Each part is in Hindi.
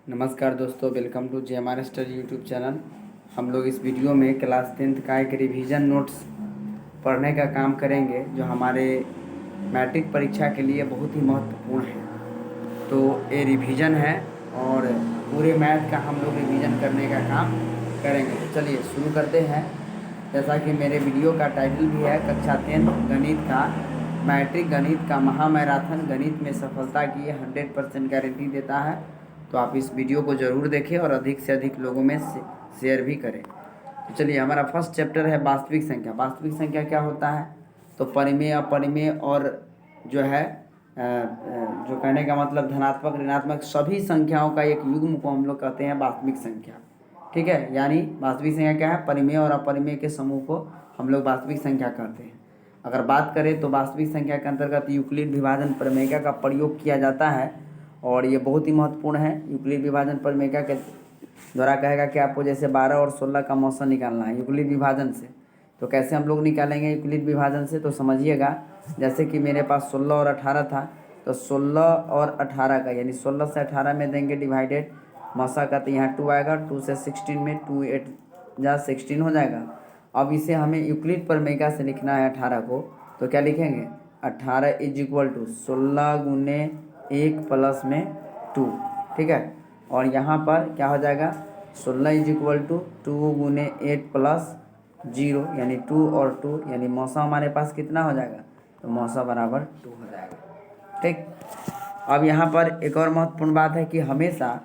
नमस्कार दोस्तों, welcome to JMR study YouTube channel. हम लोग इस वीडियो में क्लास 10th का एक रिवीजन नोट्स पढ़ने का काम करेंगे जो हमारे मैट्रिक परीक्षा के लिए बहुत ही महत्वपूर्ण है। तो ये रिवीजन है और पूरे मैथ का हम लोग रिवीजन करने का काम करेंगे। तो चलिए शुरू करते हैं। जैसा कि मेरे वीडियो का टाइटल भी है, कक्षा 10 गणित का मैट्रिक गणित का महामैराथन गणित में सफलता की 100% गारंटी देता है। तो आप इस वीडियो को ज़रूर देखें और अधिक से अधिक लोगों में शेयर भी करें। तो चलिए, हमारा फर्स्ट चैप्टर है वास्तविक संख्या। वास्तविक संख्या क्या होता है? तो परिमेय, अपरिमेय और जो है जो कहने का मतलब धनात्मक ऋणात्मक सभी संख्याओं का एक युग्म को हम लोग कहते हैं वास्तविक संख्या। ठीक है, यानी वास्तविक संख्या क्या है? परिमेय और अपरिमेय के समूह को हम लोग वास्तविक संख्या कहते हैं। अगर बात करें तो वास्तविक संख्या के अंतर्गत यूक्लिड विभाजन प्रमेय का प्रयोग किया जाता है और ये बहुत ही महत्वपूर्ण है। यूक्लिड विभाजन प्रमेय के द्वारा कहेगा कि आपको जैसे 12 और 16 का मौसा निकालना है यूक्लिड विभाजन से। तो कैसे हम लोग निकालेंगे यूक्लिड विभाजन से? तो समझिएगा, जैसे कि मेरे पास 16 और 18 था, तो 16 और 18 का यानी 16 से 18 में देंगे डिवाइडेड मौसा का, तो यहाँ 2 आएगा। 2 से 16 में 2 8 जा 16 हो जाएगा। अब इसे हमें यूक्लिड प्रमेय से लिखना है 18 को, तो क्या लिखेंगे? 18 इज इक्वल टू 16 गुने 1 प्लस में 2। ठीक है, और यहाँ पर क्या हो जाएगा? 16 इज इक्वल टू 2 गुने 8 प्लस 0 यानी 2 और 2 यानी मौसा हमारे पास कितना हो जाएगा? तो मौसा बराबर 2 हो जाएगा। ठीक, अब यहाँ पर एक और महत्वपूर्ण बात है कि हमेशा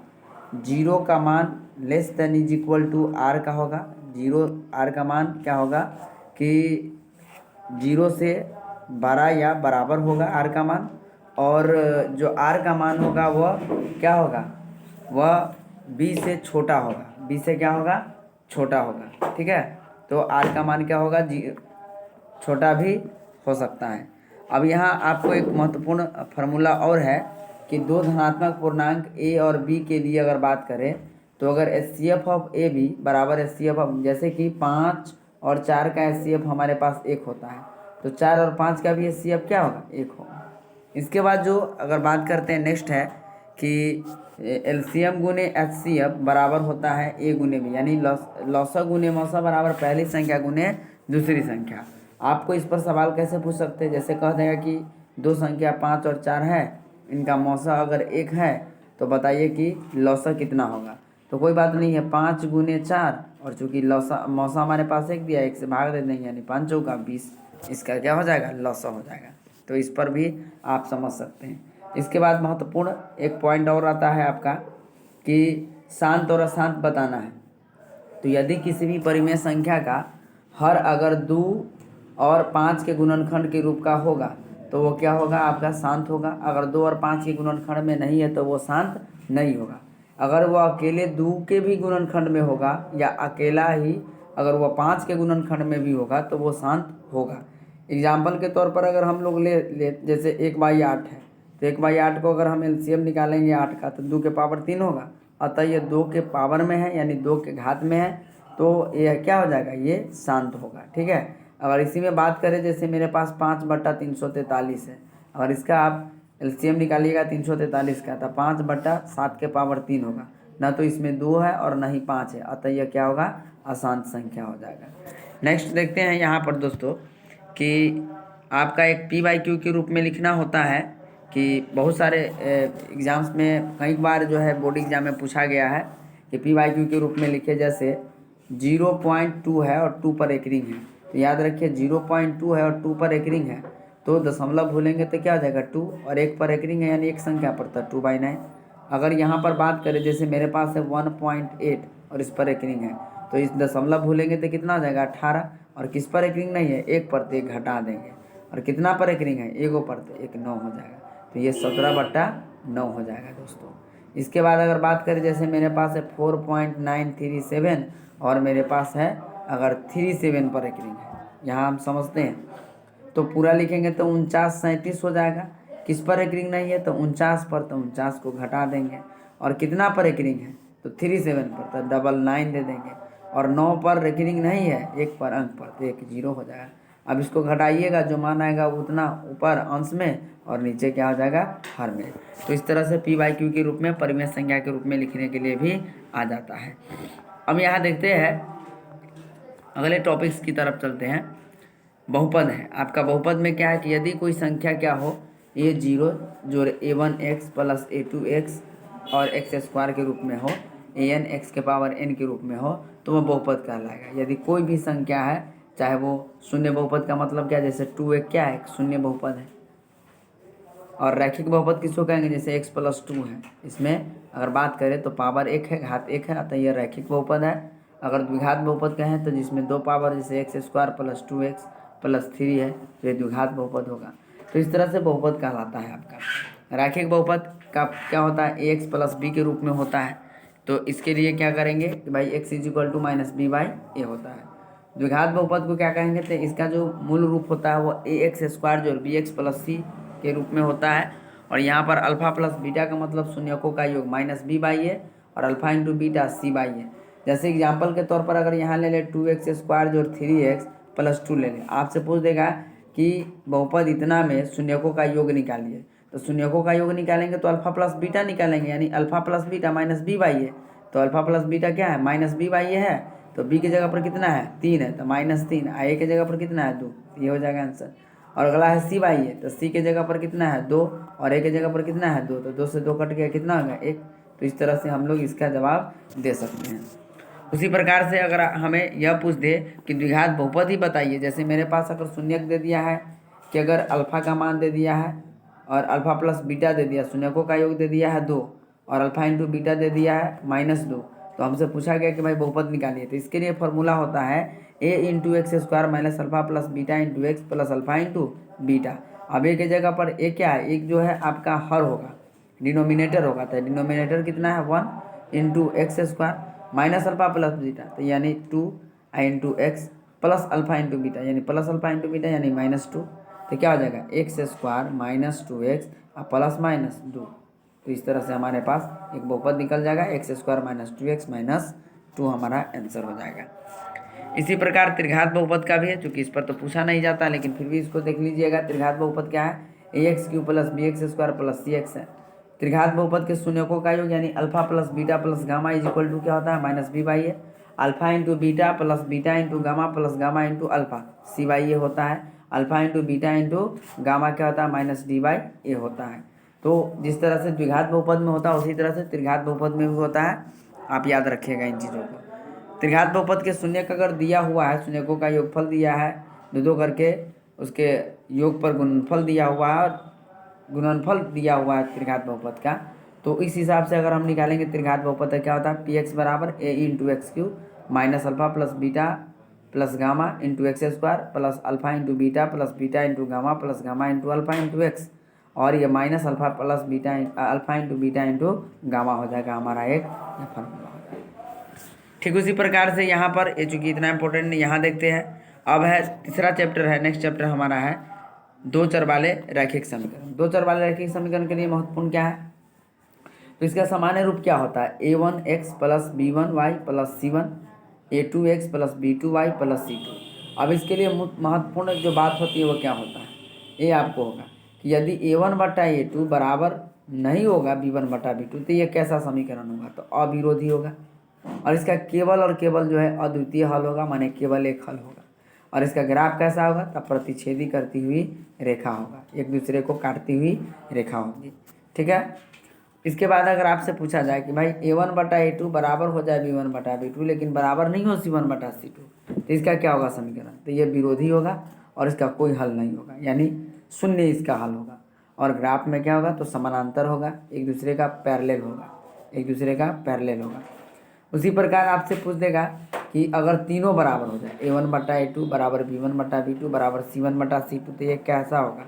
0 का मान less than is equal to R का होगा। 0 आर का मान क्या होगा कि 0 से बड़ा या बराबर होगा आर का मान, और जो आर का मान होगा वह क्या होगा? वह बी से छोटा होगा। बी से क्या होगा? छोटा होगा। ठीक है, तो आर का मान क्या होगा? छोटा भी हो सकता है। अब यहाँ आपको एक महत्वपूर्ण फार्मूला और है कि दो धनात्मक पूर्णांक ए और बी के लिए अगर बात करें तो अगर HCF ऑफ ए बी बराबर HCF ऑफ, जैसे कि 5 और 4 का HCF हमारे पास 1 होता है, तो 4 और 5 का भी HCF क्या होगा? 1 होगा। इसके बाद जो अगर बात करते हैं नेक्स्ट है कि LCM गुने HCF बराबर होता है ए गुने बी, यानी लौसा गुने मौसा बराबर पहली संख्या गुने दूसरी संख्या। आपको इस पर सवाल कैसे पूछ सकते हैं? जैसे कह देगा कि दो संख्या 5 और 4 है, इनका मौसा अगर 1 है तो बताइए कि लौसा कितना होगा? तो कोई बात नहीं है, 5 गुने 4, और चूँकि मौसा हमारे पास 1 दिया, 1 से भाग दे देंगे यानी 5 चौका 20, इसका क्या हो जाएगा? लौसा हो जाएगा। तो इस पर भी आप समझ सकते हैं। इसके बाद महत्वपूर्ण एक पॉइंट और आता है आपका कि शांत और अशांत बताना है। तो यदि किसी भी परिमेय संख्या का हर अगर 2 और 5 के गुणनखंड के रूप का होगा तो वो क्या होगा? आपका शांत होगा। अगर 2 और 5 के गुणनखंड में नहीं है तो वो शांत नहीं होगा। अगर वो अकेले 2 के भी गुणनखंड में होगा या अकेला ही अगर वो 5 के गुणनखंड में भी होगा तो वो शांत होगा। एग्जाम्पल के तौर पर अगर हम लोग ले जैसे 1/8 है, तो 1/8 को अगर हम LCM निकालेंगे 8 का तो 2 के पावर 3 होगा। अतः ये 2 के पावर में है यानी 2 के घात में है, तो ये क्या हो जाएगा? ये शांत होगा। ठीक है, अगर इसी में बात करें जैसे मेरे पास 5/343 है, अगर इसका आप LCM निकालिएगा 343 का, तो 5/7 के पावर 3 होगा। ना तो इसमें 2 है और ना ही 5 है, अतः यह क्या होगा? अशांत संख्या हो जाएगा। नेक्स्ट देखते हैं यहाँ पर दोस्तों कि आपका एक P/Q के रूप में लिखना होता है कि बहुत सारे एग्ज़ाम्स में कई बार जो है बोर्ड एग्जाम में पूछा गया है कि P/Q के रूप में लिखे। जैसे 0.2 है और 2 पर एक रिंग है, तो याद रखिए 0.2 है और 2 पर एक रिंग है, तो दशमलव भूलेंगे तो क्या हो जाएगा? 2, और 1 पर एक रिंग है यानी एक संख्या पर, तो 2/9। अगर यहाँ पर बात करें जैसे मेरे पास है 1.8 और इस पर एक रिंग है, तो इस दशमलव भूलेंगे तो कितना हो जाएगा? 18, और किस पर एक रिंग नहीं है? 1 पर, तो 1 घटा देंगे, और कितना पर एक रिंग है? 1 पर, तो 1 9 हो जाएगा। तो ये 17/9 हो जाएगा दोस्तों। इसके बाद अगर बात करें जैसे मेरे पास है 4.937 और मेरे पास है अगर 37 पर एक रिंग है, यहाँ हम समझते हैं तो पूरा लिखेंगे तो 49 37 हो जाएगा। किस पर एक रिंग नहीं है? तो 49 पर, तो 49 को घटा देंगे, और कितना पर एक रिंग है? तो 37 पर, तो 99 दे देंगे, और 9 पर एक रिंग नहीं है, 1 पर अंक पर, तो 1 0 हो जाएगा। अब इसको घटाइएगा, जो मान आएगा उतना ऊपर अंश में और नीचे क्या हो जाएगा हर में। तो इस तरह से p/q के रूप में परिमेय संख्या के रूप में लिखने के लिए भी आ जाता है। अब यहाँ देखते हैं, अगले टॉपिक्स की तरफ चलते हैं। बहुपद है आपका। बहुपद में क्या है कि यदि कोई संख्या क्या हो a0 जो a1x प्लस a2x और x² के रूप में हो, an x के पावर n के रूप में हो, तो वह बहुपद कहलाएगा। यदि कोई भी संख्या है, चाहे वो शून्य बहुपद का मतलब क्या है, जैसे 2 क्या है, शून्य बहुपद है। और रैखिक बहुपद किसको कहेंगे, जैसे x+2 है। इसमें अगर बात करें तो पावर 1 है, घात 1 है, अतः यह रैखिक बहुपद है। अगर द्विघात बहुपद कहें तो जिसमें 2 पावर, जैसे x² प्लस 2x प्लस 3 है, तो ये द्विघात बहुपद होगा। तो इस तरह से बहुपद कहलाता है आपका। रैखिक बहुपद का क्या होता है, ax प्लस b के रूप में होता है। तो इसके लिए क्या करेंगे कि भाई x = -b/a होता है। द्विघात बहुपद को क्या कहेंगे, तो इसका जो मूल रूप होता है वो ax² जो bx प्लस c के रूप में होता है। और यहाँ पर अल्फा प्लस बीटा का मतलब शून्यकों का योग -b/a और अल्फा इंटू बीटा c/a। जैसे एग्जाम्पल के तौर पर अगर यहाँ ले लें 2x² जो 3x प्लस 2 ले लें, आपसे पूछ देगा कि बहुपद इतना में शून्यकों का योग निकालिए। तो शून्यकों का योग निकालेंगे तो अल्फा प्लस बीटा निकालेंगे, यानी अल्फा प्लस बीटा -b/a। तो अल्फा प्लस बीटा क्या है, -b/a है। तो b की जगह पर कितना है, 3 है, तो -3। a की जगह पर कितना है, 2। ये हो जाएगा आंसर। और अगला है c/a, तो c के जगह पर कितना है, 2, और a के जगह पर कितना है, 2। तो 2 से 2 कट गया, कितना होगा, 1। तो इस तरह से हम लोग इसका जवाब दे सकते हैं। उसी प्रकार से अगर हमें यह पूछ दे कि द्विघात बहुपद ही बताइए, जैसे मेरे पास अगर शून्यक दे दिया है कि अगर अल्फा का मान दे दिया है और अल्फा प्लस बीटा दे दिया, शून्यकों का योग दे दिया है 2 और अल्फा इंटू बीटा दे दिया है -2, तो हमसे पूछा गया कि भाई बहुपद निकालिए। तो इसके लिए फॉर्मूला होता है a into x² minus alpha plus beta into x plus alpha into beta. अब a की जगह पर a क्या है, एक जो है आपका हर होगा, डिनोमिनेटर होगा। तो डिनोमिनेटर कितना है, 1 into x² minus alpha plus beta, तो यानी 2 into x plus alpha into beta, यानी प्लस अल्फा इंटू बीटा यानी -2। तो क्या हो जाएगा, x² माइनस 2x और प्लस -2। तो इस तरह से हमारे पास एक बहुपद निकल जाएगा, x² माइनस 2x माइनस 2 हमारा आंसर हो जाएगा। इसी प्रकार त्रिघात बहुपद का भी है, चूँकि इस पर तो पूछा नहीं जाता, लेकिन फिर भी इसको देख लीजिएगा। त्रिघात बहुपद क्या है, ax³ plus bx² plus cx है। त्रिघात बहुपद के शून्यकों का योग यानी alpha plus beta plus gamma equal to क्या होता है, -b/a। Alpha into beta plus beta into gamma plus gamma into alpha c/a होता है। Alpha into beta into gamma क्या होता है, -d/a होता है। तो जिस तरह से द्विघात बहुपद में होता है उसी तरह से त्रिघात बहुपद में भी होता है। आप याद रखिएगा इन चीज़ों को। त्रिघात बहुपद के शून्यक अगर दिया हुआ है, शून्यकों का योगफल दिया है, दो करके उसके योग पर गुणनफल दिया हुआ है, गुणनफल दिया हुआ है त्रिघात बहुपद का, तो इस हिसाब से अगर हम निकालेंगे त्रिघात बहुपद का क्या होता है, px बराबर a into x³ minus alpha plus beta plus gamma into x² plus alpha into beta plus beta into gamma into alpha into x, और ये minus alpha plus beta alpha into beta into gamma हो जाएगा हमारा एक फॉर्मूला हो जाएगा। ठीक उसी प्रकार से यहाँ पर ये चूँकि इतना इंपॉर्टेंट नहीं, यहाँ देखते हैं। अब है तीसरा चैप्टर है, नेक्स्ट चैप्टर हमारा है दो चर वाले रैखिक समीकरण। दो चर वाले रैखिक समीकरण के लिए महत्वपूर्ण क्या है, तो इसका सामान्य रूप क्या होता है, a1x plus b1y plus c1 a2x plus b2y plus c2। अब इसके लिए महत्वपूर्ण जो बात होती है वो क्या होता है, ये आपको होगा कि यदि a1/a2 बराबर नहीं होगा b1/b2 तो ये कैसा समीकरण होगा, तो अविरोधी होगा। और इसका केवल और केवल जो है अद्वितीय हल होगा, माने केवल एक हल होगा। और इसका ग्राफ कैसा होगा, तब प्रतिच्छेदी करती हुई रेखा होगा, एक दूसरे को काटती हुई रेखा होगी। ठीक है। इसके बाद अगर आपसे पूछा जाए कि भाई a1/a2 बराबर हो जाए b1/b2 लेकिन बराबर नहीं हो c1/c2, तो इसका क्या होगा समीकरण, तो ये विरोधी होगा और इसका कोई हल नहीं होगा, यानी शून्य इसका हल होगा। और ग्राफ में क्या होगा, तो समानांतर होगा, एक दूसरे का पैरेलल होगा, एक दूसरे का पैरेलल होगा। उसी प्रकार आपसे पूछ देगा कि अगर तीनों बराबर हो जाए a1/a2 बराबर b1/b2 बराबर c1/c2 तो ये कैसा होगा,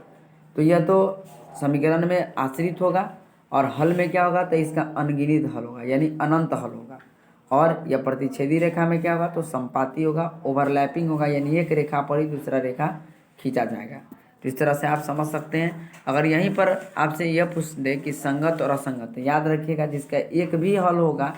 तो यह तो समीकरण में आश्रित होगा और हल में क्या होगा, तो इसका अनगिनत हल होगा, यानी अनंत हल होगा। और यह प्रतिच्छेदी रेखा में क्या होगा, तो संपाती होगा, ओवरलैपिंग होगा, यानी एक रेखा पर ही दूसरा रेखा खींचा जाएगा। तो इस तरह से आप समझ सकते हैं। अगर यहीं पर आपसे यह पूछ दे कि संगत और असंगत, तो याद रखिएगा जिसका एक भी हल होगा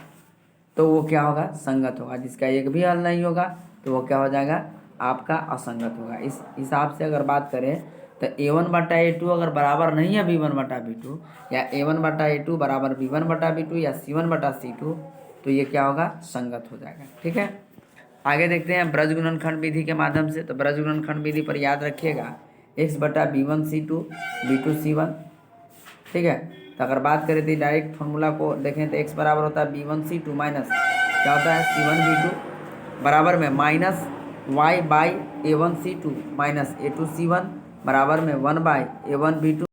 तो वो क्या होगा, संगत होगा, जिसका एक भी हल नहीं होगा तो वो क्या हो जाएगा, आपका असंगत होगा। इस हिसाब से अगर बात करें तो A1/A2 अगर बराबर नहीं है B1/B2 या A1/A2 बराबर B1/B2 या C1/C2 तो ये क्या होगा, संगत हो जाएगा। ठीक है, आगे देखते हैं ब्रज गुणनखंड विधि के माध्यम से। तो ब्रज गुणनखंड विधि पर याद रखिएगा x/B1C2 B2C1। ठीक है, तो अगर बात करें तो डायरेक्ट फॉर्मूला को देखें तो x बराबर होता है B1C2 माइनस क्या होता है C1B2 बराबर में माइनस y/A1C2 माइनस A2C1 बराबर में 1/A1B2